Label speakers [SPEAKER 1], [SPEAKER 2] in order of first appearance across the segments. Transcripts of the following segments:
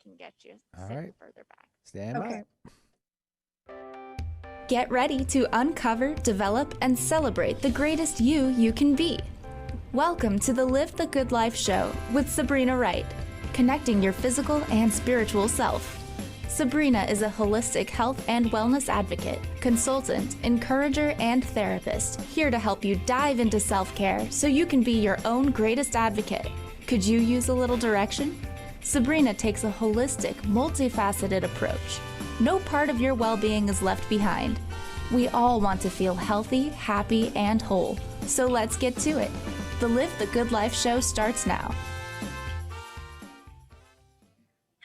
[SPEAKER 1] can get you
[SPEAKER 2] All
[SPEAKER 1] sitting
[SPEAKER 2] right.
[SPEAKER 1] further back.
[SPEAKER 2] Stand
[SPEAKER 3] Okay.
[SPEAKER 2] by.
[SPEAKER 4] Get ready to uncover, develop, and celebrate the greatest you can be. Welcome to the Live the Good Life show with Sabrina Wright, connecting your physical and spiritual self. Sabrina is a holistic health and wellness advocate, consultant, encourager, and therapist, here to help you dive into self-care so you can be your own greatest advocate. Could you use a little direction? Sabrina takes a holistic, multifaceted approach. No part of your well-being is left behind. We all want to feel healthy, happy, and whole. So let's get to it. The Live the Good Life show starts now.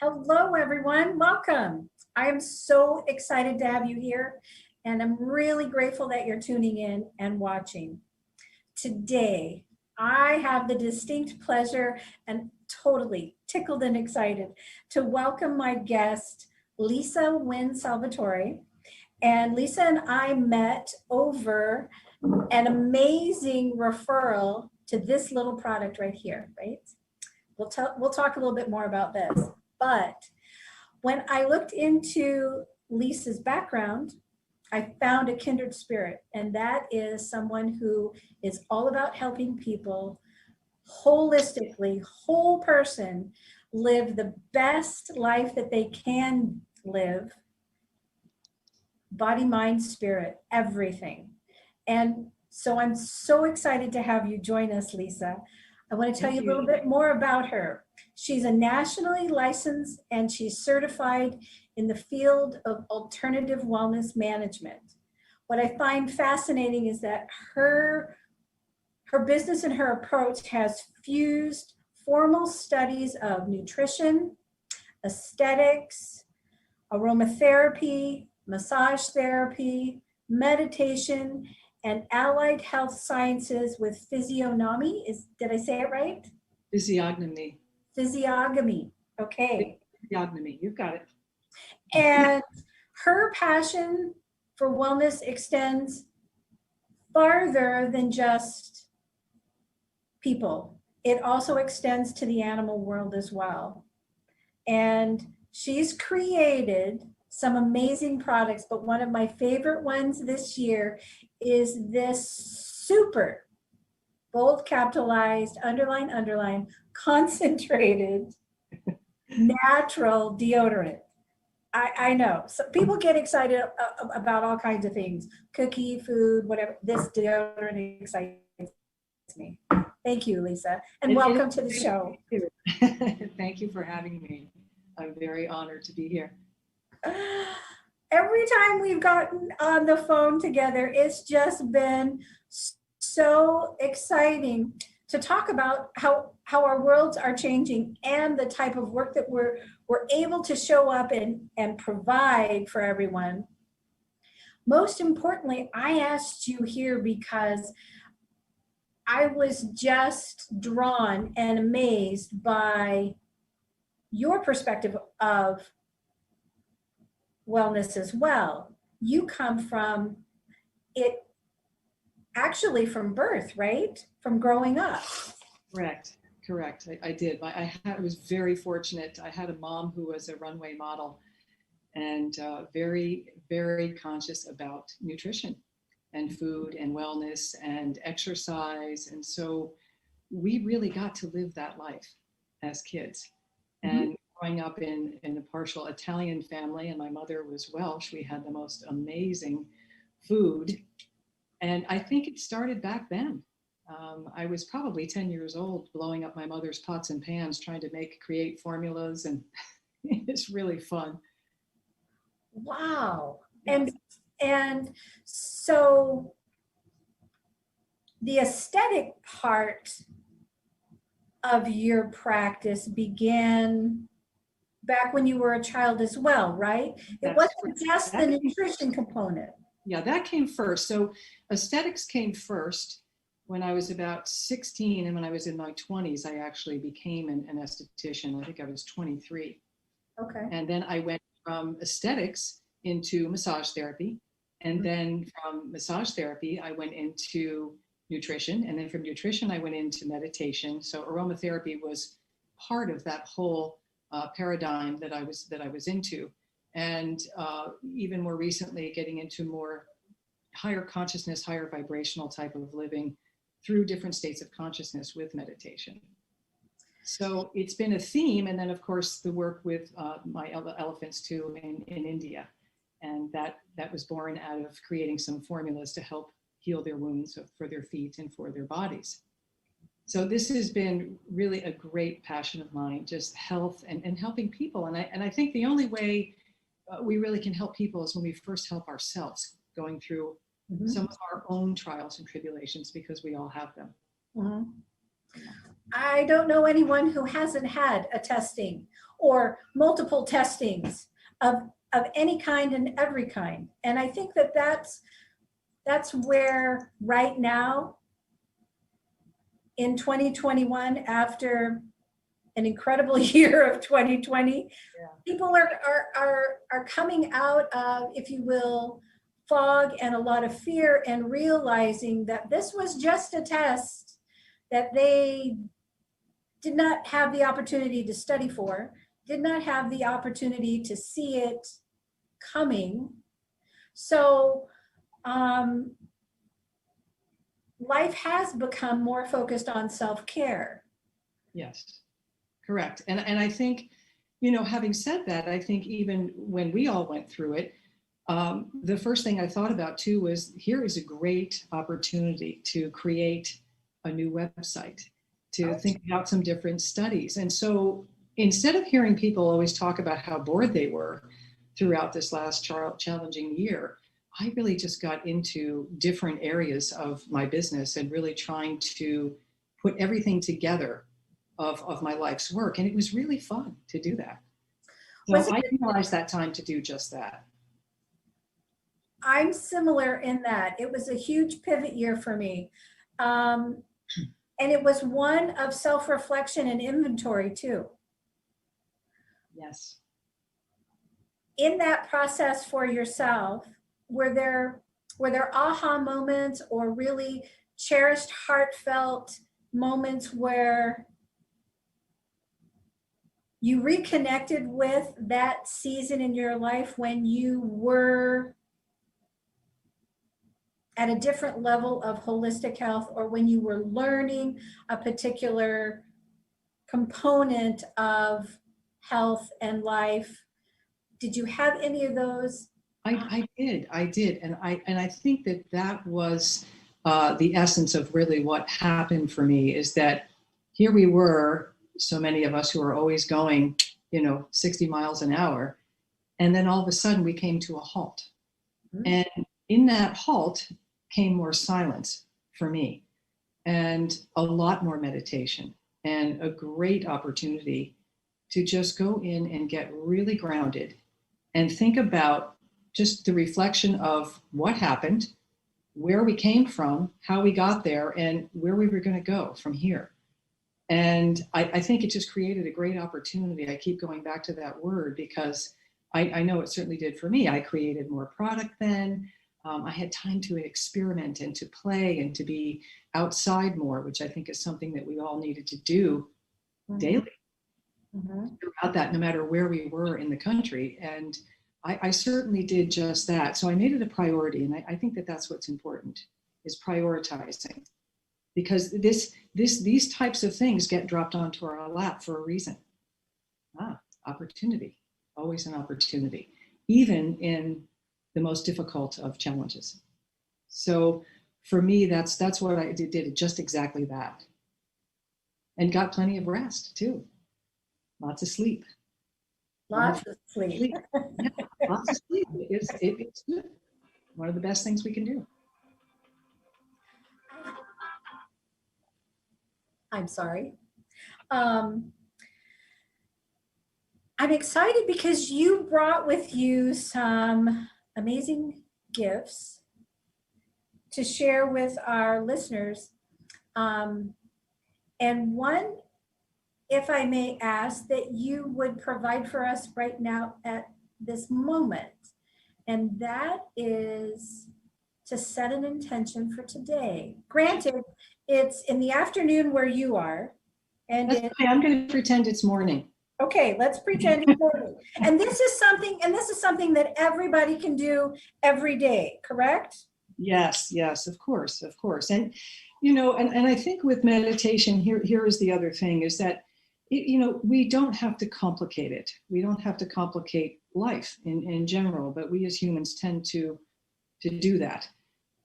[SPEAKER 3] Hello, everyone. Welcome. I am so excited to have you here, and I'm really grateful that you're tuning in and watching. Today, I have the distinct pleasure and totally tickled and excited to welcome my guest, Wynne Salvatore. And Lisa and I met over an amazing referral to this little product right here, right? We'll talk a little bit more about this. But when I looked into Lisa's background, I found a kindred spirit, and that is someone who is all about helping people holistically, whole person, live the best life that they can live, body, mind, spirit, everything. And so I'm so excited to have you join us, Lisa. I want to tell you a little bit more about her. She's a nationally licensed and she's certified in the field of alternative wellness management. What I find fascinating is that her business and her approach has fused formal studies of nutrition, aesthetics, aromatherapy, massage therapy, meditation, and allied health sciences with physiognomy. Did I say it right?
[SPEAKER 5] Physiognomy.
[SPEAKER 3] Physiognomy. Okay.
[SPEAKER 5] Physiognomy. You've got it.
[SPEAKER 3] And her passion for wellness extends farther than just people. It also extends to the animal world as well. And she's created some amazing products, but one of my favorite ones this year is this super bold, capitalized, underline, concentrated, natural deodorant. I know. So people get excited about all kinds of things, cookie, food, whatever. This deodorant excites me. Thank you, Lisa, and welcome to the show.
[SPEAKER 5] Thank you for having me. I'm very honored to be here.
[SPEAKER 3] Every time we've gotten on the phone together, it's just been so exciting to talk about how our worlds are changing and the type of work that we're able to show up and provide for everyone. Most importantly, I asked you here because I was just drawn and amazed by your perspective of wellness as well. You come from it actually from birth, right? From growing up.
[SPEAKER 5] Correct. I did. I was very fortunate. I had a mom who was a runway model and very, very conscious about nutrition and food and wellness and exercise. And so we really got to live that life as kids. And growing up in a partial Italian family, and my mother was Welsh, we had the most amazing food. And I think it started back then. I was probably 10 years old, blowing up my mother's pots and pans, trying to create formulas, and it's really fun.
[SPEAKER 3] Wow. Yeah. And so the aesthetic part of your practice began back when you were a child as well, right? It wasn't just the nutrition component.
[SPEAKER 5] Yeah, that came first. So aesthetics came first when I was about 16, and when I was in my 20s, I actually became an esthetician. I think I was 23.
[SPEAKER 3] Okay.
[SPEAKER 5] And then I went from aesthetics into massage therapy. And then from massage therapy, I went into nutrition. And then from nutrition, I went into meditation. So aromatherapy was part of that whole paradigm that I was into, and even more recently getting into more higher consciousness, higher vibrational type of living through different states of consciousness with meditation. So it's been a theme, and then of course the work with my elephants too in India, and that was born out of creating some formulas to help heal their wounds for their feet and for their bodies. So this has been really a great passion of mine, just health and helping people. And I think the only way we really can help people is when we first help ourselves, going through some of our own trials and tribulations, because we all have them.
[SPEAKER 3] I don't know anyone who hasn't had a testing or multiple testings of any kind and every kind. And I think that that's where right now in 2021, after an incredible year of 2020, people are coming out of, if you will, fog and a lot of fear, and realizing that this was just a test that they did not have the opportunity to study for, did not have the opportunity to see it coming. So life has become more focused on self-care.
[SPEAKER 5] Yes, correct. And I think, you know, having said that, I think even when we all went through it, the first thing I thought about too was, here is a great opportunity to create a new website, to think about some different studies. And so instead of hearing people always talk about how bored they were throughout this last challenging year, I really just got into different areas of my business and really trying to put everything together of my life's work. And it was really fun to do that. So I utilized that time to do just that.
[SPEAKER 3] I'm similar in that it was a huge pivot year for me. And it was one of self-reflection and inventory too.
[SPEAKER 5] Yes.
[SPEAKER 3] In that process for yourself, were there aha moments or really cherished, heartfelt moments where you reconnected with that season in your life when you were at a different level of holistic health, or when you were learning a particular component of health and life? Did you have any of those?
[SPEAKER 5] I did. And I think that was the essence of really what happened for me, is that here we were, so many of us who are always going, 60 miles an hour. And then all of a sudden we came to a halt. And in that halt came more silence for me, and a lot more meditation, and a great opportunity to just go in and get really grounded and think about just the reflection of what happened, where we came from, how we got there, and where we were going to go from here. And I think it just created a great opportunity. I keep going back to that word because I know it certainly did for me. I created more product then. I had time to experiment and to play and to be outside more, which I think is something that we all needed to do daily throughout that, no matter where we were in the country. And I certainly did just that. So I made it a priority. And I think that that's what's important, is prioritizing, because these types of things get dropped onto our lap for a reason. Opportunity, always an opportunity, even in the most difficult of challenges. So for me, that's what I did just exactly that. And got plenty of rest too. Lots of sleep.
[SPEAKER 3] Lots of sleep.
[SPEAKER 5] Yeah, lots of sleep. It's good. One of the best things we can do.
[SPEAKER 3] I'm sorry. I'm excited because you brought with you some amazing gifts to share with our listeners. And one, if I may ask, that you would provide for us right now at this moment. And that is to set an intention for today. Granted, it's in the afternoon where you are. And
[SPEAKER 5] That's okay. I'm going to pretend it's morning.
[SPEAKER 3] Okay, let's pretend he's 40. And this is something that everybody can do every day, correct?
[SPEAKER 5] Yes, yes, of course, of course. And, and I think with meditation, here is the other thing is that, we don't have to complicate it. We don't have to complicate life in general, but we as humans tend to do that.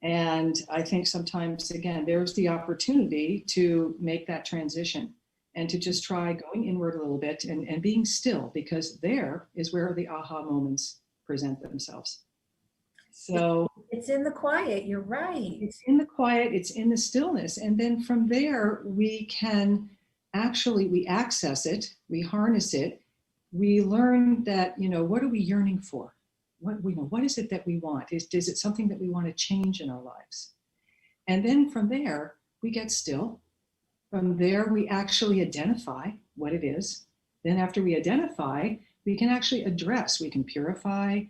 [SPEAKER 5] And I think sometimes, again, there's the opportunity to make that transition and to just try going inward a little bit and being still, because there is where the aha moments present themselves. So
[SPEAKER 3] it's in the quiet. You're right.
[SPEAKER 5] it's in the quiet, it's in the stillness. And then from there, we can we access it, we harness it, we learn that, what are we yearning for? What is it that we want? Is it something that we want to change in our lives? And then from there, we get still. From there, we actually identify what it is. Then after we identify, we can actually address, we can purify,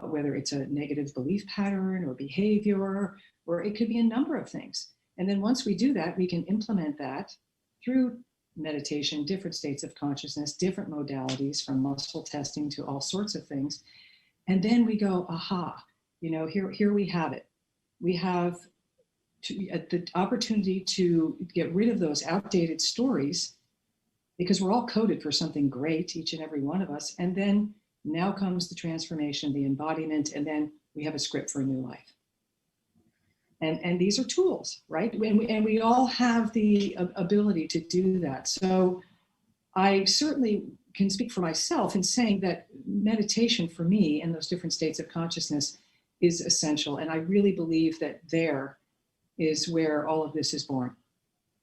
[SPEAKER 5] whether it's a negative belief pattern or behavior, or it could be a number of things. And then once we do that, we can implement that through meditation, different states of consciousness, different modalities, from muscle testing to all sorts of things. And then we go, aha, here we have it. We have the opportunity to get rid of those outdated stories, because we're all coded for something great, each and every one of us. And then now comes the transformation, the embodiment, and then we have a script for a new life. And these are tools, right? And we all have the ability to do that. So I certainly can speak for myself in saying that meditation for me and those different states of consciousness is essential. And I really believe that there is where all of this is born,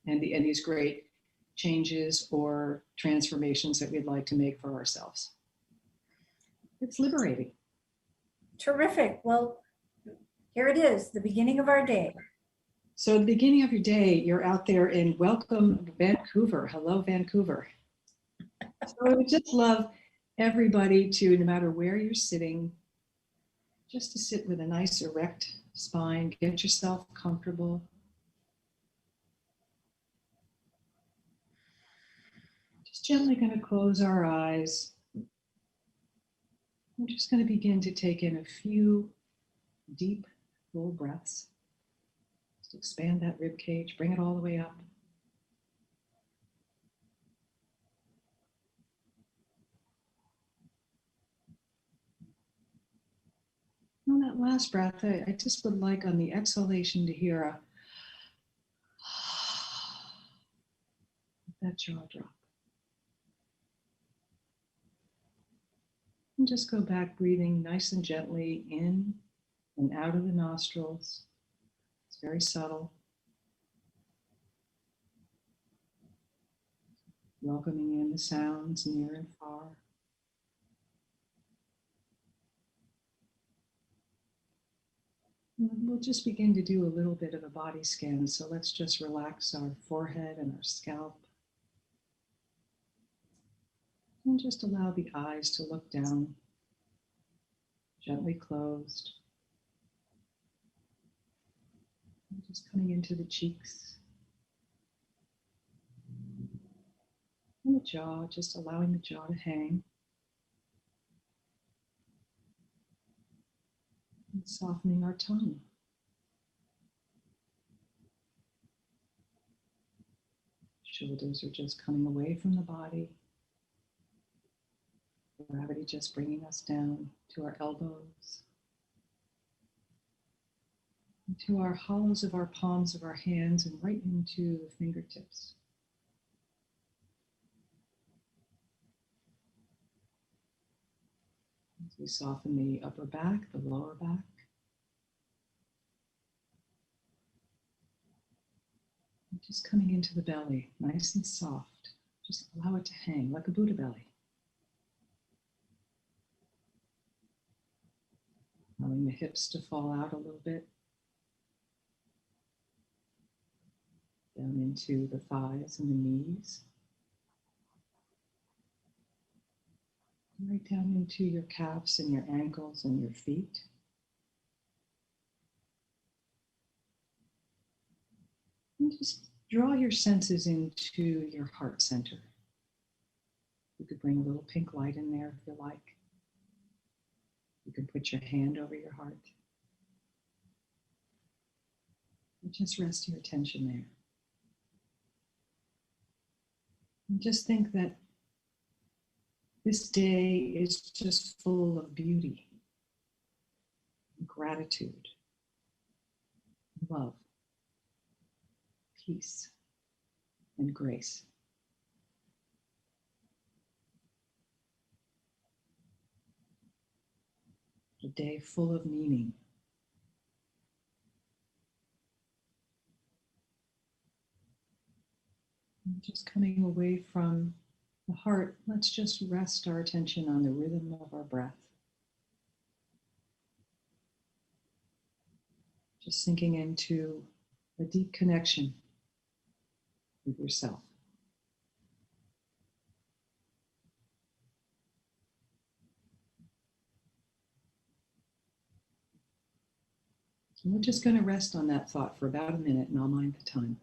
[SPEAKER 5] and these great changes or transformations that we'd like to make for ourselves. It's liberating.
[SPEAKER 3] Terrific. Well, here it is, the beginning of our day.
[SPEAKER 5] So the beginning of your day, you're out there in welcome Vancouver. Hello, Vancouver. So I would just love everybody to, no matter where you're sitting, just to sit with a nice erect spine, get yourself comfortable. Just gently going to close our eyes. I'm just going to begin to take in a few deep, full breaths. Just expand that rib cage, bring it all the way up. On that last breath, I just would like on the exhalation to hear that jaw drop. And just go back breathing nice and gently in and out of the nostrils. It's very subtle. Welcoming in the sounds near and far. And we'll just begin to do a little bit of a body scan. So let's just relax our forehead and our scalp. And just allow the eyes to look down, gently closed. And just coming into the cheeks. And the jaw, just allowing the jaw to hang. And softening our tongue. Shoulders are just coming away from the body. Gravity just bringing us down to our elbows, to our hollows of our palms of our hands, and right into the fingertips. As we soften the upper back, the lower back. And just coming into the belly, nice and soft. Just allow it to hang like a Buddha belly. Allowing the hips to fall out a little bit. Down into the thighs and the knees. Right down into your calves and your ankles and your feet. And just draw your senses into your heart center. You could bring a little pink light in there if you like. You can put your hand over your heart. And just rest your attention there. And just think that this day is just full of beauty, gratitude, love, peace, and grace. A day full of meaning. And just coming away from the heart, let's just rest our attention on the rhythm of our breath. Just sinking into a deep connection with yourself. So we're just going to rest on that thought for about a minute, and I'll mind the time.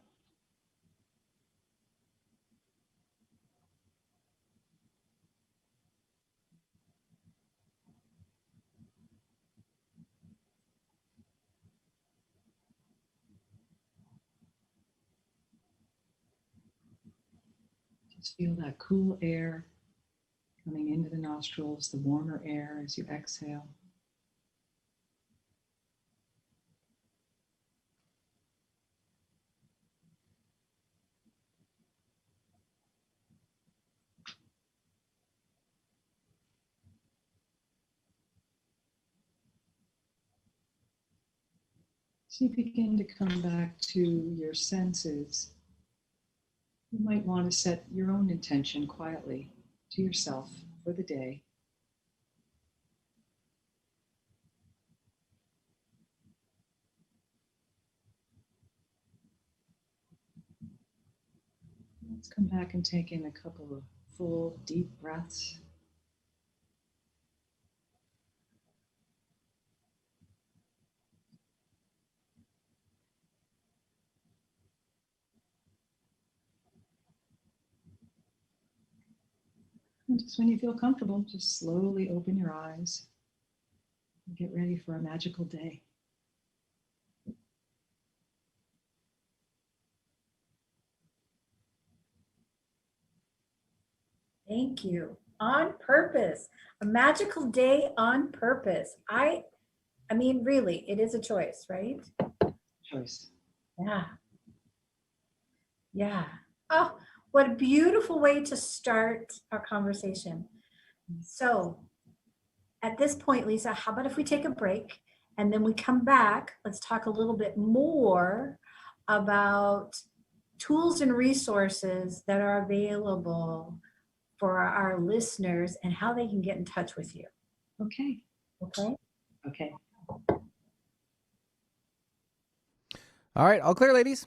[SPEAKER 5] Just feel that cool air coming into the nostrils, the warmer air as you exhale. So you begin to come back to your senses. You might want to set your own intention quietly to yourself for the day. Let's come back and take in a couple of full, deep breaths. And just when you feel comfortable, just slowly open your eyes and get ready for a magical day.
[SPEAKER 3] Thank you. On purpose. A magical day on purpose. I mean, really, it is a choice, right?
[SPEAKER 5] Choice.
[SPEAKER 3] Yeah. Yeah. Oh, what a beautiful way to start our conversation. So, at this point, Lisa, how about if we take a break and then we come back? Let's talk a little bit more about tools and resources that are available for our listeners and how they can get in touch with you.
[SPEAKER 5] Okay.
[SPEAKER 3] Okay.
[SPEAKER 5] Okay.
[SPEAKER 1] All right, all clear, ladies.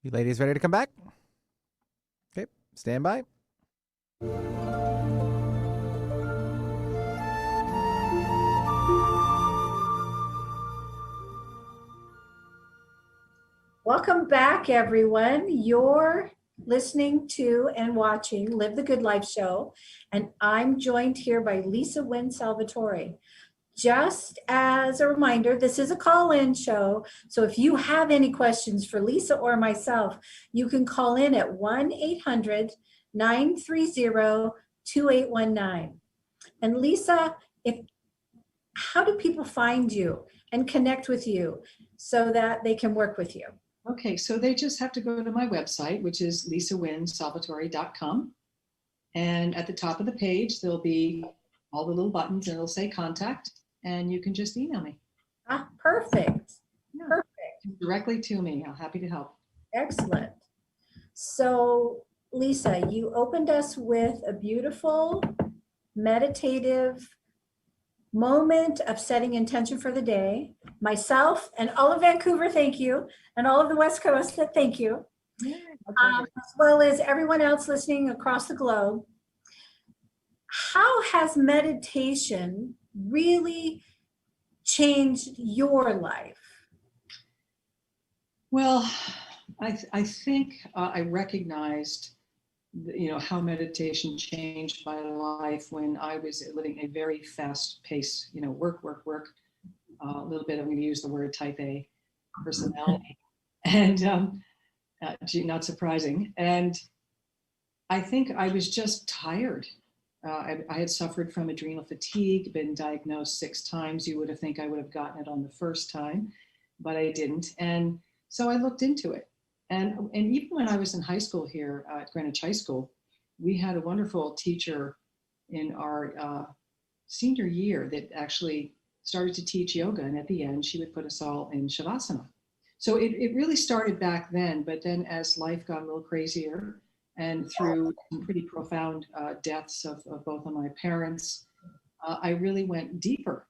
[SPEAKER 1] You ladies ready to come back? Okay, stand by.
[SPEAKER 3] Welcome back, everyone. You're listening to and watching Live the Good Life show, and I'm joined here by Wynne Salvatore. Just as a reminder, this is a call-in show, so if you have any questions for Lisa or myself, you can call in at 1-800-930-2819. And Lisa, how do people find you and connect with you so that they can work with you?
[SPEAKER 5] Okay, so they just have to go to my website, which is lisawynnesalvatore.com. And at the top of the page, there'll be all the little buttons and it'll say contact, and you can just email me.
[SPEAKER 3] Perfect.
[SPEAKER 5] Yeah.
[SPEAKER 3] Perfect.
[SPEAKER 5] Directly to me. I'm happy to help.
[SPEAKER 3] Excellent. So, Lisa, you opened us with a beautiful meditative moment of setting intention for the day. Myself and all of Vancouver, thank you. And all of the West Coast, thank you.
[SPEAKER 5] Yeah,
[SPEAKER 3] As well as everyone else listening across the globe. How has meditation really changed your life?
[SPEAKER 5] Well, I think I recognized how meditation changed my life when I was living a very fast pace, work, a little bit, I'm going to use the word type A personality. And not surprising. And I think I was just tired. I had suffered from adrenal fatigue, been diagnosed 6 times. You would have think I would have gotten it on the first time, but I didn't. And so I looked into it. And even when I was in high school here at Greenwich High School, we had a wonderful teacher in our senior year that actually started to teach yoga. And at the end, she would put us all in Shavasana. So it really started back then. But then as life got a little crazier and through some pretty profound deaths of both of my parents, I really went deeper.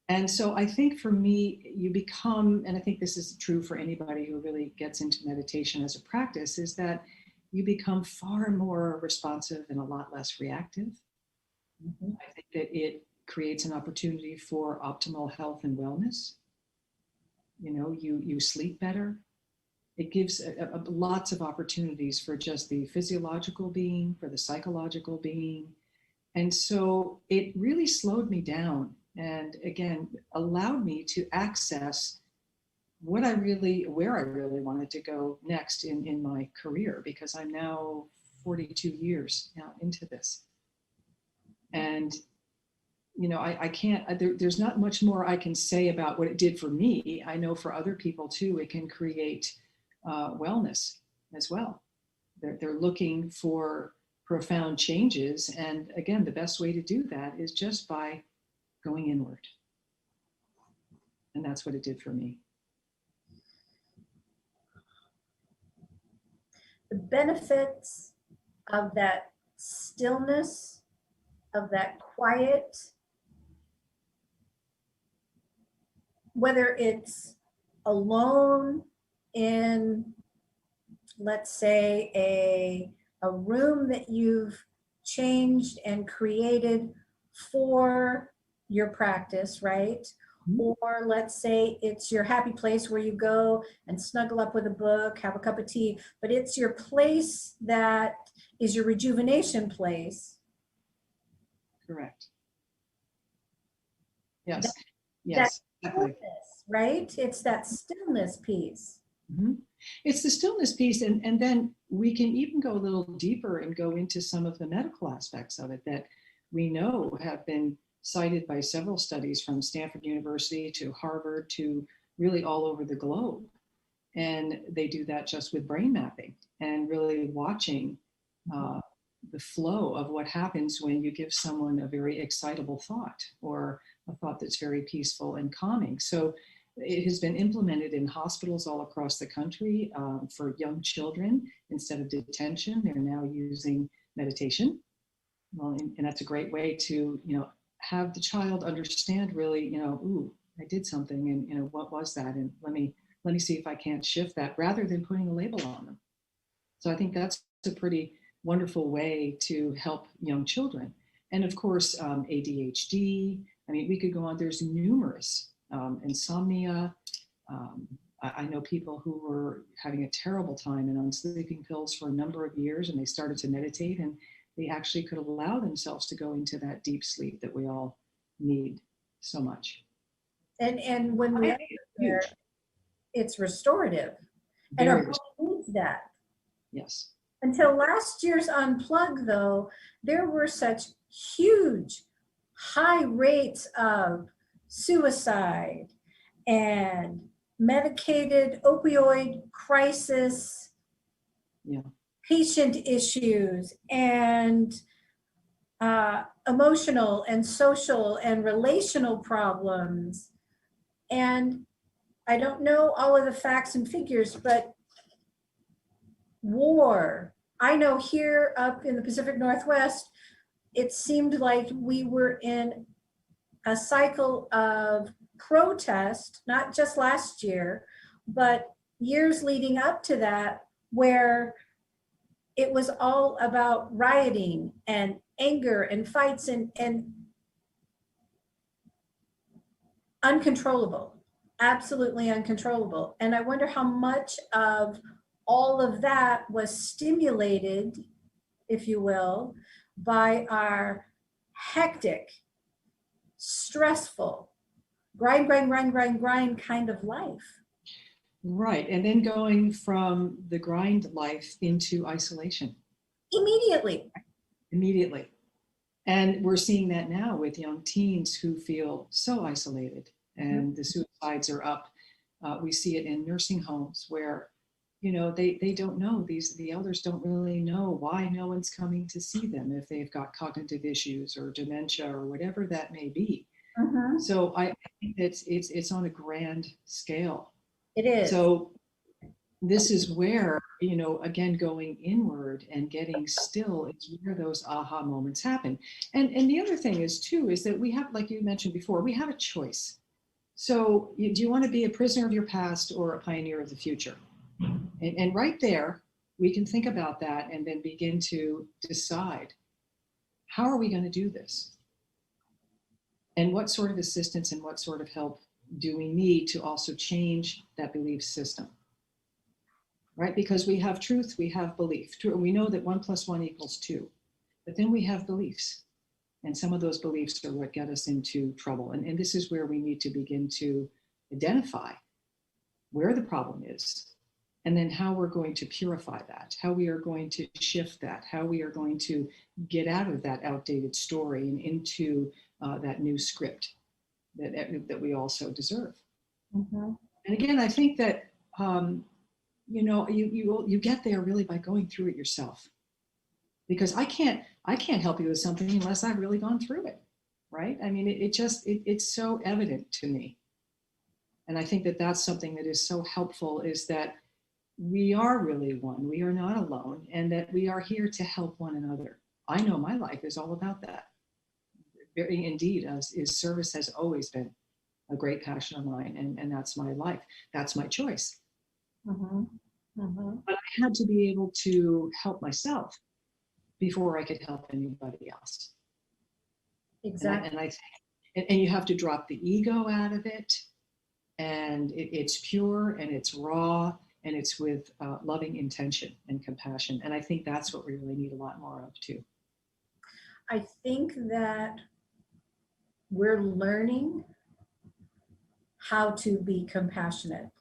[SPEAKER 5] And so I think for me, you become, and I think this is true for anybody who really gets into meditation as a practice, is that you become far more responsive and a lot less reactive. Mm-hmm. I think that it creates an opportunity for optimal health and wellness. You sleep better. It gives lots of opportunities for just the physiological being, for the psychological being. And so it really slowed me down. And again, allowed me to access where I really wanted to go next in my career, because I'm now 42 years now into this. And, I can't, there's not much more I can say about what it did for me. I know for other people too, it can create wellness as well. They're looking for profound changes. And again, the best way to do that is just by going inward. And that's what it did for me.
[SPEAKER 3] The benefits of that stillness, of that quiet, whether it's alone in, let's say, a room that you've changed and created for your practice, right? Mm-hmm. Or let's say it's your happy place where you go and snuggle up with a book, have a cup of tea, but it's your place that is your rejuvenation place.
[SPEAKER 5] Correct. Yes.
[SPEAKER 3] Yes. Exactly. Right? It's that stillness piece.
[SPEAKER 5] Mm-hmm. It's the stillness piece. And then we can even go a little deeper and go into some of the medical aspects of it that we know have been cited by several studies from Stanford University to Harvard to really all over the globe. And they do that just with brain mapping and really watching the flow of what happens when you give someone a very excitable thought or a thought that's very peaceful and calming. So it has been implemented in hospitals all across the country for young children. Instead of detention, they're now using meditation. Well, and that's a great way to, have the child understand really, ooh, I did something, and what was that? And let me let me see if I can't shift that, rather than putting a label on them. So I think that's a pretty wonderful way to help young children. And of course, ADHD. I mean, we could go on. There's numerous insomnia. I know people who were having a terrible time and on sleeping pills for a number of years, and they started to meditate, and they actually could allow themselves to go into that deep sleep that we all need so much.
[SPEAKER 3] And when we are there, it's restorative. And our body needs that.
[SPEAKER 5] Yes.
[SPEAKER 3] Until last year's Unplug, though, there were such huge, high rates of suicide and medicated opioid crisis, patient issues, and emotional and social and relational problems. And I don't know all of the facts and figures, but war. I know here up in the Pacific Northwest, it seemed like we were in a cycle of protest, not just last year, but years leading up to that, where it was all about rioting and anger and fights and uncontrollable, absolutely uncontrollable. And I wonder how much of all of that was stimulated, if you will, by our hectic, stressful, grind kind of life.
[SPEAKER 5] Right. And then going from the grind life into isolation.
[SPEAKER 3] Immediately.
[SPEAKER 5] And we're seeing that now with young teens who feel so isolated, and the suicides are up. We see it in nursing homes where, they don't know, the elders don't really know why no one's coming to see them if they've got cognitive issues or dementia or whatever that may be. So I think it's on a grand scale.
[SPEAKER 3] It is.
[SPEAKER 5] So this is where, again, going inward and getting still is where those aha moments happen. And the other thing is too, is that we have, like you mentioned before, we have a choice. So do you want to be a prisoner of your past or a pioneer of the future? And right there, we can think about that and then begin to decide, how are we going to do this? And what sort of assistance and what sort of help do we need to also change that belief system? Right? Because we have truth, we have belief. We know that 1 + 1 = 2, but then we have beliefs. And some of those beliefs are what get us into trouble. And this is where we need to begin to identify where the problem is, and then how we're going to purify that, how we are going to shift that, how we are going to get out of that outdated story and into that new script that we also deserve. And again, I think that you get there really by going through it yourself, because I can't help you with something unless I've really gone through it, right? I mean, it's so evident to me. And I think that that's something that is so helpful, is that we are really one, we are not alone, and that we are here to help one another. I know my life is all about that. Very indeed, is service has always been a great passion of mine, and that's my life. That's my choice. But I had to be able to help myself before I could help anybody else.
[SPEAKER 3] Exactly.
[SPEAKER 5] And you have to drop the ego out of it, and it's pure and it's raw and it's with loving intention and compassion. And I think that's what we really need a lot more of too.
[SPEAKER 3] I think that we're learning how to be compassionate.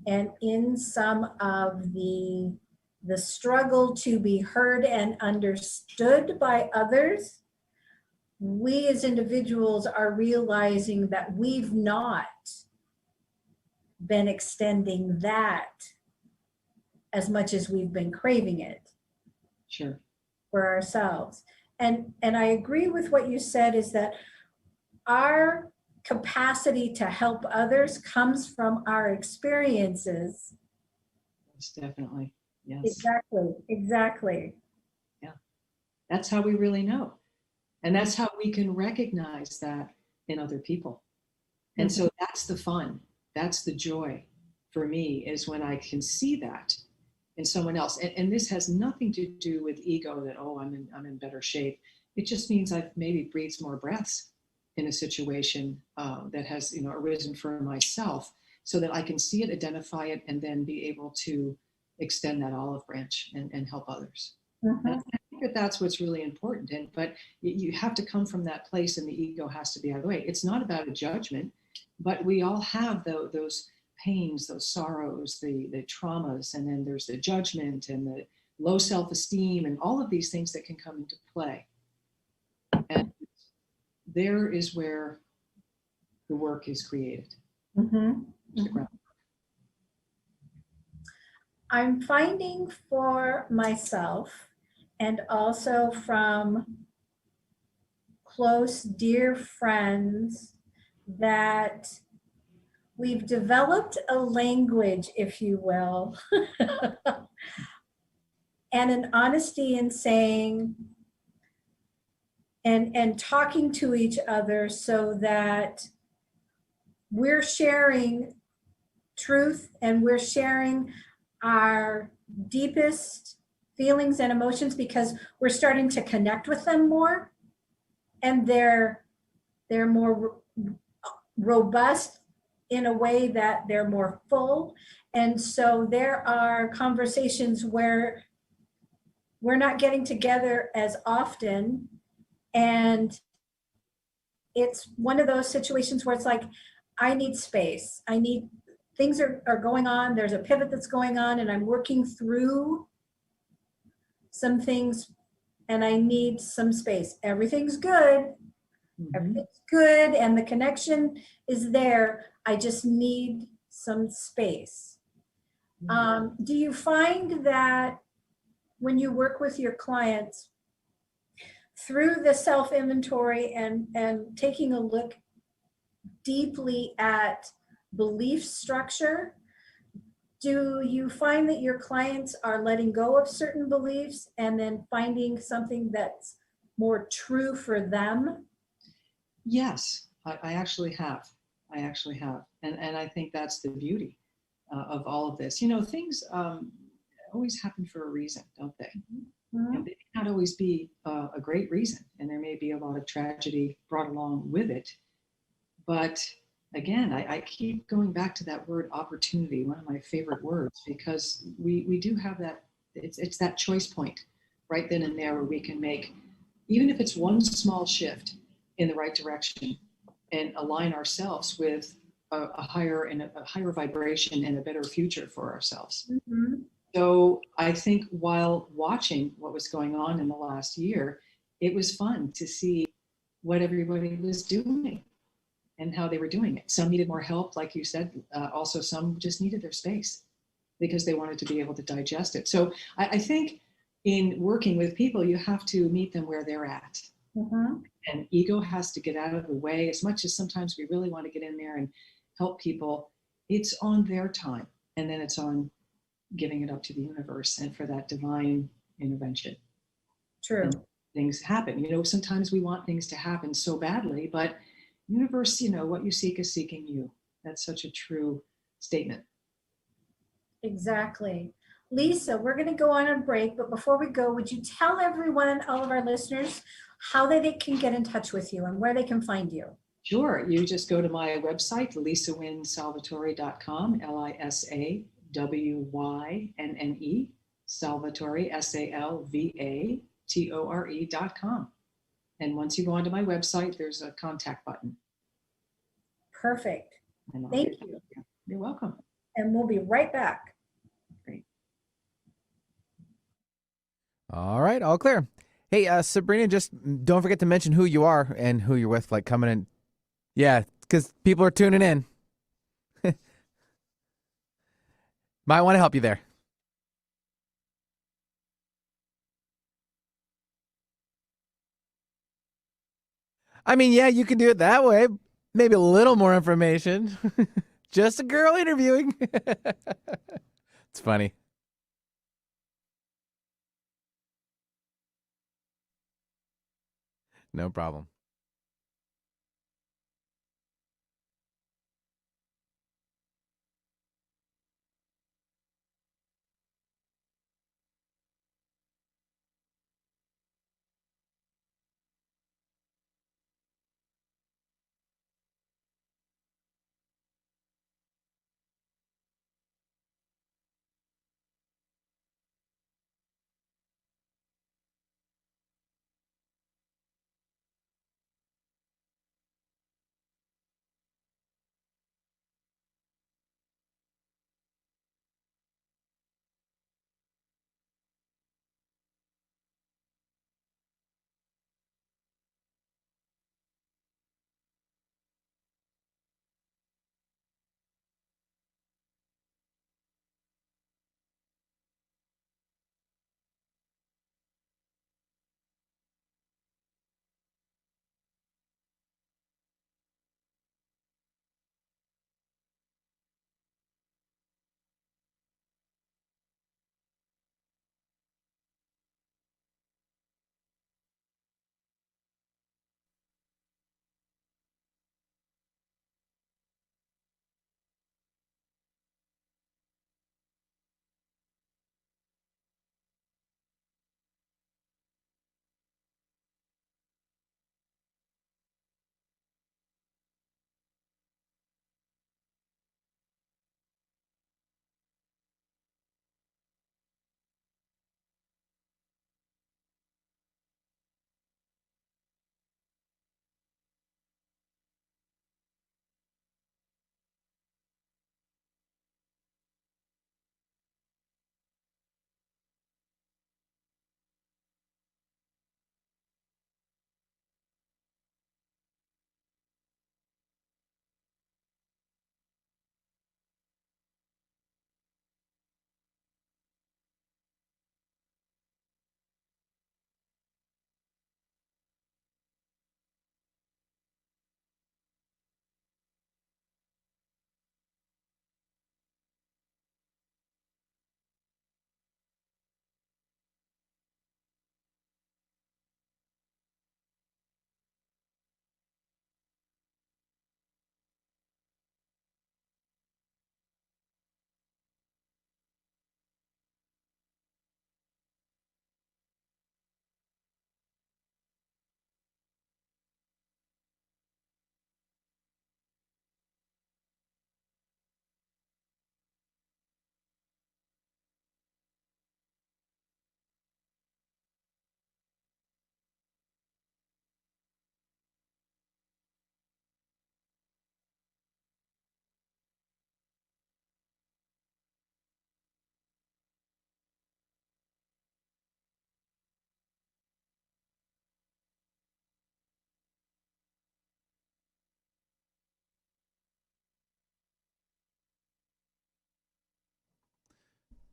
[SPEAKER 3] And in some of the struggle to be heard and understood by others, we as individuals are realizing that we've not been extending that as much as we've been craving it.
[SPEAKER 5] Sure.
[SPEAKER 3] For ourselves. And I agree with what you said, is that our capacity to help others comes from our experiences.
[SPEAKER 5] Yes, definitely. Yes.
[SPEAKER 3] Exactly.
[SPEAKER 5] Yeah. That's how we really know. And that's how we can recognize that in other people. And so that's the fun. That's the joy. for me is when I can see that in someone else. And this has nothing to do with ego that, oh, I'm in better shape. It just means I've maybe breathed more breaths in a situation that has, arisen for myself, so that I can see it, identify it, and then be able to extend that olive branch and help others.
[SPEAKER 3] Mm-hmm.
[SPEAKER 5] And I think that's what's really important. But you have to come from that place, and the ego has to be out of the way. It's not about a judgment, but we all have those pains, those sorrows, the traumas, and then there's the judgment and the low self-esteem and all of these things that can come into play. And there is where the work is created.
[SPEAKER 3] Mm-hmm.
[SPEAKER 5] Mm-hmm.
[SPEAKER 3] I'm finding for myself, and also from close, dear friends, that we've developed a language, if you will, and an honesty in saying and talking to each other, so that we're sharing truth and we're sharing our deepest feelings and emotions, because we're starting to connect with them more, and they're more robust in a way that they're more full. And so there are conversations where we're not getting together as often, and it's one of those situations where it's like, I need space. Things are going on. There's a pivot that's going on, and I'm working through some things, and I need some space. Everything's good.
[SPEAKER 5] Mm-hmm.
[SPEAKER 3] Everything's good, and the connection is there. I just need some space.
[SPEAKER 5] Mm-hmm.
[SPEAKER 3] Do you find that when you work with your clients through the self-inventory and taking a look deeply at belief structure, do you find that your clients are letting go of certain beliefs and then finding something that's more true for them?
[SPEAKER 5] Yes, I actually have. And I think that's the beauty of all of this. Things always happen for a reason, don't they?
[SPEAKER 3] Mm-hmm.
[SPEAKER 5] And they may not always be a great reason, and there may be a lot of tragedy brought along with it. But again, I keep going back to that word opportunity, one of my favorite words, because we do have that. It's that choice point right then and there where we can make, even if it's one small shift in the right direction, and align ourselves with a higher vibration and a better future for ourselves.
[SPEAKER 3] Mm-hmm.
[SPEAKER 5] So I think while watching what was going on in the last year, it was fun to see what everybody was doing and how they were doing it. Some needed more help, like you said. Also, some just needed their space because they wanted to be able to digest it. So I think in working with people, you have to meet them where they're at.
[SPEAKER 3] Mm-hmm.
[SPEAKER 5] And ego has to get out of the way. As much as sometimes we really want to get in there and help people, it's on their time. And then it's on giving it up to the universe and for that divine intervention.
[SPEAKER 3] True.
[SPEAKER 5] And things happen. Sometimes we want things to happen so badly, but universe, what you seek is seeking you. That's such a true statement.
[SPEAKER 3] Exactly. Lisa, we're going to go on a break, but before we go, would you tell everyone, all of our listeners, how they can get in touch with you and where they can find you?
[SPEAKER 5] Sure. You just go to my website, lisawynnesalvatore.com, LISAWYNNE, Salvatore, SALVATORE.com. And once you go onto my website, there's a contact button.
[SPEAKER 3] Perfect. Thank you.
[SPEAKER 5] You're welcome.
[SPEAKER 3] And we'll be right back.
[SPEAKER 5] Great.
[SPEAKER 1] All right, all clear. Hey, Sabrina, just don't forget to mention who you are and who you're with, like coming in. Yeah, because people are tuning in. Might want to help you there. I mean, yeah, you can do it that way. Maybe a little more information. Just a girl interviewing. It's funny. No problem.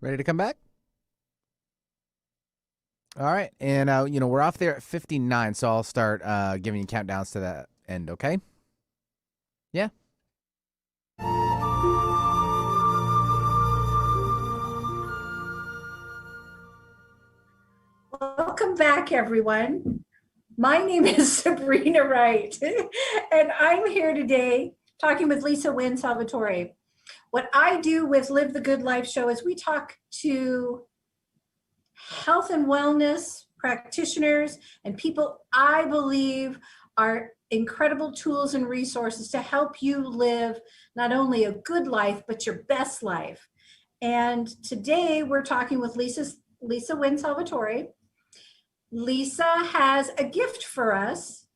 [SPEAKER 1] Ready to come back? All right. And, we're off there at 59, so I'll start giving you countdowns to that end, okay? Yeah.
[SPEAKER 3] Welcome back, everyone. My name is Sabrina Wright, and I'm here today talking with Lisa Wynne Salvatore. What I do with Live the Good Life show is we talk to health and wellness practitioners and people I believe are incredible tools and resources to help you live not only a good life, but your best life. And today we're talking with Lisa Wynne Salvatore. Lisa has a gift for us.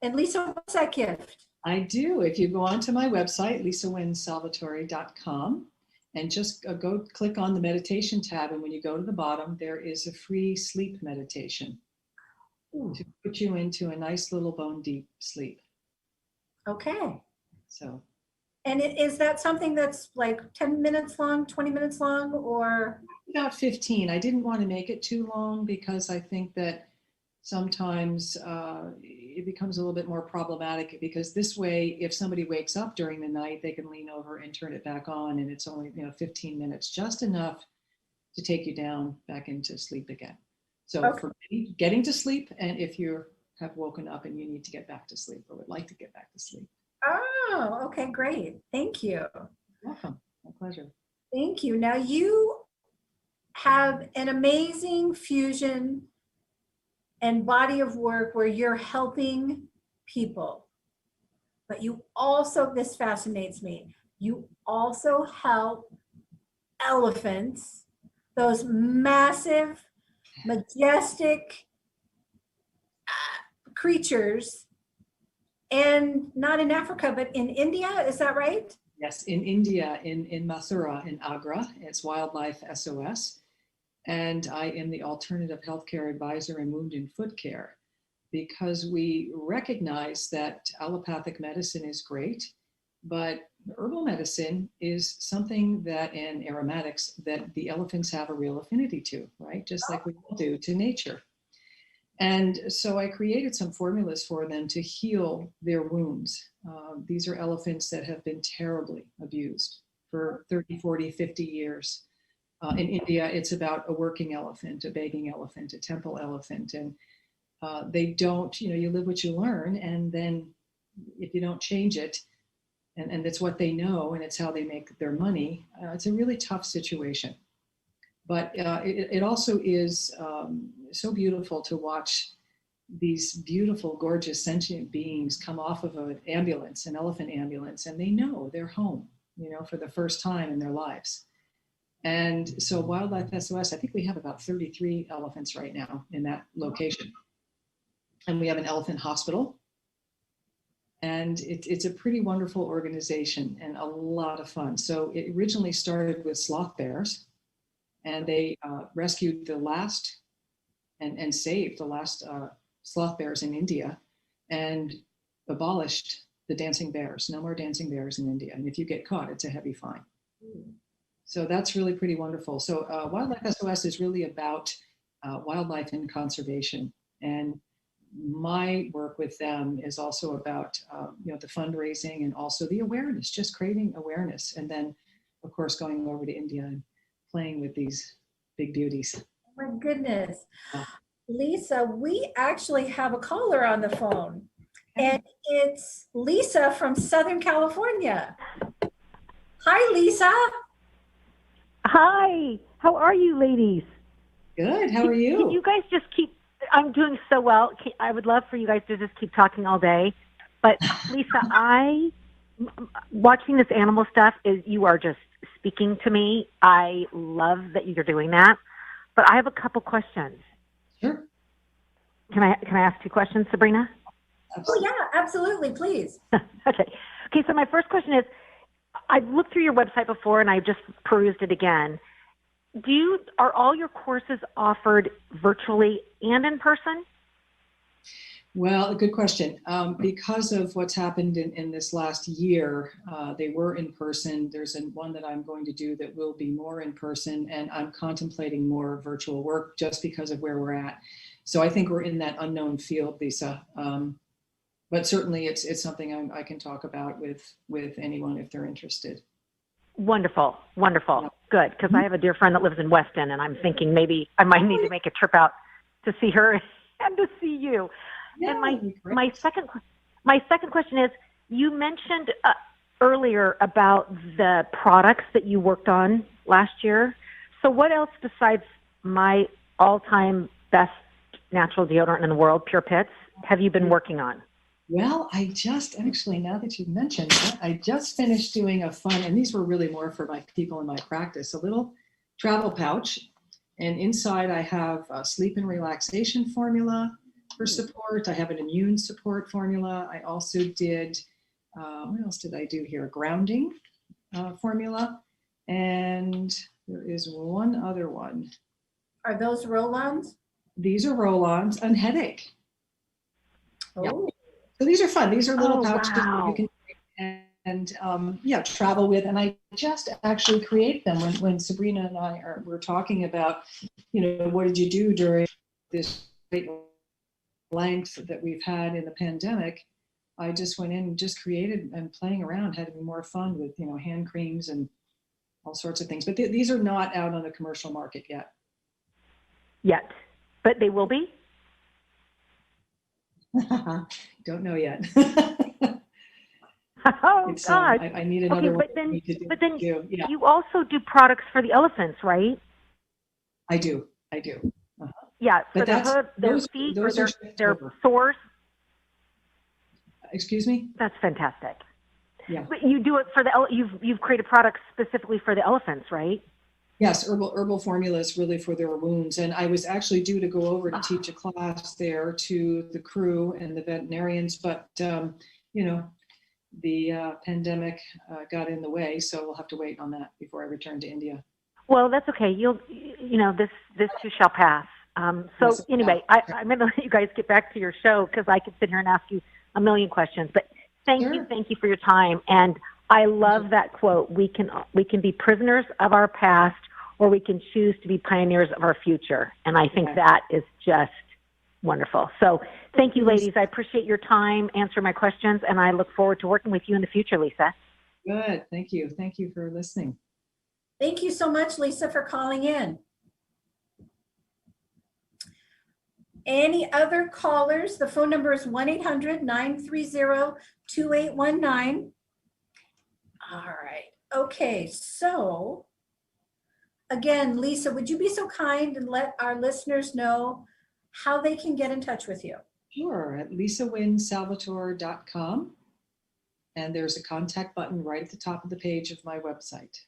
[SPEAKER 3] And Lisa, what's that gift?
[SPEAKER 5] I do. If you go onto my website, lisawynnesalvatore.com, and just go click on the meditation tab, and when you go to the bottom, there is a free sleep meditation to put you into a nice little bone deep sleep.
[SPEAKER 3] Okay.
[SPEAKER 5] So.
[SPEAKER 3] And is that something that's like 10 minutes long, 20 minutes long, or?
[SPEAKER 5] About 15. I didn't want to make it too long because I think that sometimes it becomes a little bit more problematic, because this way, if somebody wakes up during the night, they can lean over and turn it back on, and it's only 15 minutes, just enough to take you down back into sleep again. So
[SPEAKER 3] Okay.
[SPEAKER 5] For getting to sleep, and if you have woken up and you need to get back to sleep or would like to get back to sleep.
[SPEAKER 3] Oh, okay, great. Thank you.
[SPEAKER 5] You're welcome. My pleasure.
[SPEAKER 3] Thank you. Now you have an amazing fusion and body of work where you're helping people, but you also, this fascinates me, you also help elephants, those massive, majestic creatures, and not in Africa, but in India, is that right?
[SPEAKER 5] Yes, in India, in Mathura, in Agra, it's Wildlife SOS. And I am the alternative healthcare advisor in wound and foot care, because we recognize that allopathic medicine is great, but herbal medicine is something that, and aromatics, that the elephants have a real affinity to, right? Just like we all do to nature. And so I created some formulas for them to heal their wounds. These are elephants that have been terribly abused for 30, 40, 50 years. In India, it's about a working elephant, a begging elephant, a temple elephant. And they don't, you live what you learn. And then if you don't change it, and it's what they know, and it's how they make their money, it's a really tough situation. But it also is so beautiful to watch these beautiful, gorgeous, sentient beings come off of an ambulance, an elephant ambulance, and they know they're home, for the first time in their lives. And so Wildlife SOS, I think we have about 33 elephants right now in that location. And we have an elephant hospital. And it's a pretty wonderful organization and a lot of fun. So it originally started with sloth bears, and they rescued the last and saved the last sloth bears in India, and abolished the dancing bears. No more dancing bears in India. And if you get caught, it's a heavy fine. So that's really pretty wonderful. So Wildlife SOS is really about wildlife and conservation. And my work with them is also about the fundraising and also the awareness, just creating awareness. And then, of course, going over to India and playing with these big beauties.
[SPEAKER 3] Oh my goodness. Lisa, we actually have a caller on the phone, and it's Lisa from Southern California. Hi, Lisa.
[SPEAKER 2] Hi, how are you, ladies?
[SPEAKER 5] Good, how are you?
[SPEAKER 2] Can you guys just keep, I'm doing so well. I would love for you guys to just keep talking all day. But Lisa, watching this animal stuff, you are just speaking to me. I love that you're doing that. But I have a couple questions.
[SPEAKER 5] Sure.
[SPEAKER 2] Can I ask 2 questions, Sabrina?
[SPEAKER 3] Absolutely. Oh yeah, absolutely, please.
[SPEAKER 2] Okay, so my first question is, I've looked through your website before and I just perused it again. Are all your courses offered virtually and in person?
[SPEAKER 5] Well, a good question. Because of what's happened in this last year, they were in person. There's one that I'm going to do that will be more in person, and I'm contemplating more virtual work just because of where we're at. So I think we're in that unknown field, Lisa. But certainly it's something I can talk about with anyone if they're interested.
[SPEAKER 2] Wonderful, wonderful,
[SPEAKER 5] Yeah.
[SPEAKER 2] good. Because I have a dear friend that lives in Weston, and I'm thinking maybe I might need to make a trip out to see her and to see you.
[SPEAKER 5] Yeah,
[SPEAKER 2] And
[SPEAKER 5] that'd be great.
[SPEAKER 2] my second question is, you mentioned earlier about the products that you worked on last year. So what else besides my all-time best natural deodorant in the world, Pure Pits, have you been working on?
[SPEAKER 5] Well, I just actually, now that you've mentioned it, I just finished doing a fun, and these were really more for my people in my practice, a little travel pouch. And inside I have a sleep and relaxation formula for support. I have an immune support formula. I also did, what else did I do here? Grounding formula. And there is one other one.
[SPEAKER 3] Are those roll-ons?
[SPEAKER 5] These are roll-ons and headache.
[SPEAKER 3] Oh,
[SPEAKER 5] Yeah. So these are fun. These are little
[SPEAKER 2] Oh,
[SPEAKER 5] pouches that you
[SPEAKER 2] wow.
[SPEAKER 5] can travel with. And I just actually create them when Sabrina and I were talking about, what did you do during this great length that we've had in the pandemic? I just went in and just created and playing around, having more fun with, hand creams and all sorts of things. But these are not out on the commercial market yet.
[SPEAKER 2] Yet, but they will be.
[SPEAKER 5] Don't know yet.
[SPEAKER 2] Oh
[SPEAKER 5] It's,
[SPEAKER 2] God!
[SPEAKER 5] I need another
[SPEAKER 2] Okay,
[SPEAKER 5] one.
[SPEAKER 2] but then
[SPEAKER 5] Yeah,
[SPEAKER 2] you also do products for the elephants, right?
[SPEAKER 5] I do. Uh-huh.
[SPEAKER 2] Yeah, for
[SPEAKER 5] But
[SPEAKER 2] their
[SPEAKER 5] that's
[SPEAKER 2] hood, their
[SPEAKER 5] those
[SPEAKER 2] feet,
[SPEAKER 5] those
[SPEAKER 2] or
[SPEAKER 5] are
[SPEAKER 2] their
[SPEAKER 5] shipped over.
[SPEAKER 2] sores.
[SPEAKER 5] Excuse me?
[SPEAKER 2] That's fantastic.
[SPEAKER 5] Yeah.
[SPEAKER 2] But you do it for the you've created products specifically for the elephants, right?
[SPEAKER 5] Yes, herbal formulas really for their wounds. And I was actually due to go over to teach a class there to the crew and the veterinarians, but the pandemic got in the way, so we'll have to wait on that before I return to India.
[SPEAKER 2] Well, that's okay. This too shall pass. So
[SPEAKER 5] Yes,
[SPEAKER 2] anyway, I'm going to let you guys get back to your show because I could sit here and ask you a million questions. But thank
[SPEAKER 5] Sure.
[SPEAKER 2] you for your time. And I love that quote. We can be prisoners of our past, or we can choose to be pioneers of our future. And I think that is just wonderful. So thank you, ladies. I appreciate your time, answering my questions, and I look forward to working with you in the future, Lisa.
[SPEAKER 5] Good. Thank you. Thank you for listening.
[SPEAKER 3] thank you so much, Lisa, for calling in. Any other callers? The phone number is 1-800-930-2819. All right. Okay. So again, Lisa, would you be so kind and let our listeners know how they can get in touch with you?
[SPEAKER 5] Sure. At lisawynnesalvatore.com. And there's a contact button right at the top of the page of my website.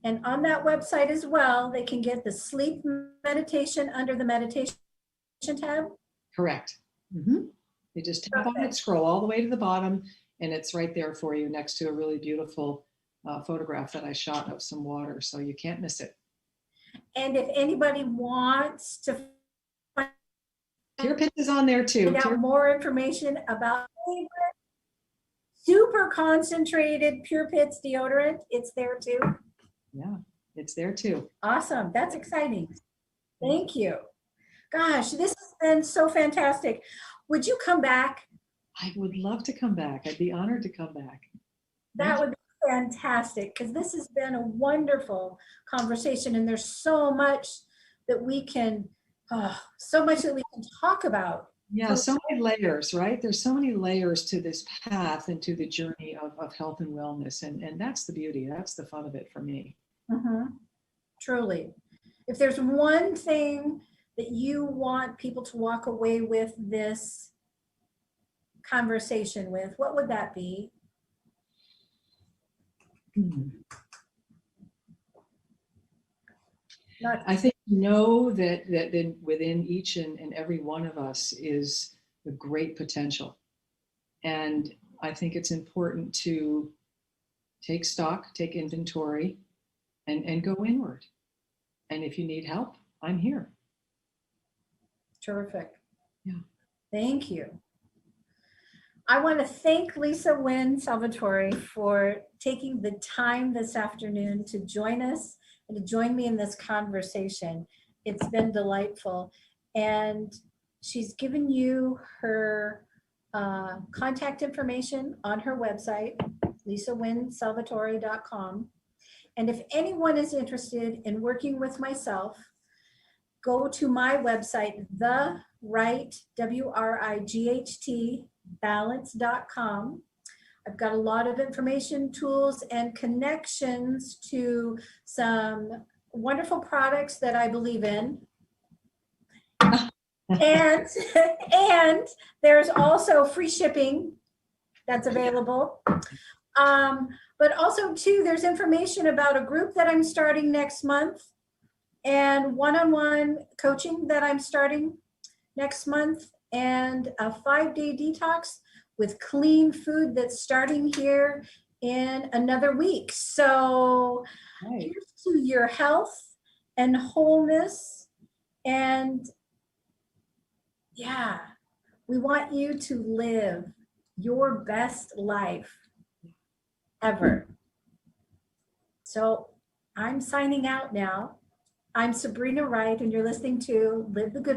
[SPEAKER 3] And on that website as well, they can get the sleep meditation under the meditation tab.
[SPEAKER 5] Correct. Mm-hmm. You just tap on it, scroll all the way to the bottom, and it's right there for you next to a really beautiful photograph that I shot of some water, so you can't miss it.
[SPEAKER 3] And if anybody wants to
[SPEAKER 5] Pure Pits is on there too.
[SPEAKER 3] find out more information about super concentrated Pure Pits deodorant, it's there too.
[SPEAKER 5] Yeah, it's there too.
[SPEAKER 3] Awesome. That's exciting. Thank you. Gosh, this has been so fantastic. Would you come back?
[SPEAKER 5] I would love to come back. I'd be honored to come back.
[SPEAKER 3] That would be fantastic because this has been a wonderful conversation and there's so much that we can talk about.
[SPEAKER 5] Yeah, so many layers, right? There's so many layers to this path and to the journey of health and wellness. And that's the beauty. That's the fun of it for me.
[SPEAKER 3] Mm-hmm. Truly. If there's one thing that you want people to walk away with this conversation with, what would that be?
[SPEAKER 5] I think that within each and every one of us is a great potential. And I think it's important to take stock, take inventory, and go inward. And if you need help, I'm here.
[SPEAKER 3] Terrific.
[SPEAKER 5] Yeah.
[SPEAKER 3] Thank you. I want to thank Lisa Wynne Salvatore for taking the time this afternoon to join us and to join me in this conversation. It's been delightful. And she's given you her contact information on her website, lisawynnesalvatore.com. And if anyone is interested in working with myself, go to my website, the Wright, WRIGHT, balance.com. I've got a lot of information, tools, and connections to some wonderful products that I believe in. And there's also free shipping that's available. But also too, there's information about a group that I'm starting next month and one-on-one coaching that I'm starting next month, and a 5-day detox with clean food that's starting here in another week. So here's to your health and wholeness. And yeah, we want you to live your best life ever. So I'm signing out now. I'm Sabrina Wright, and you're listening to Live the Good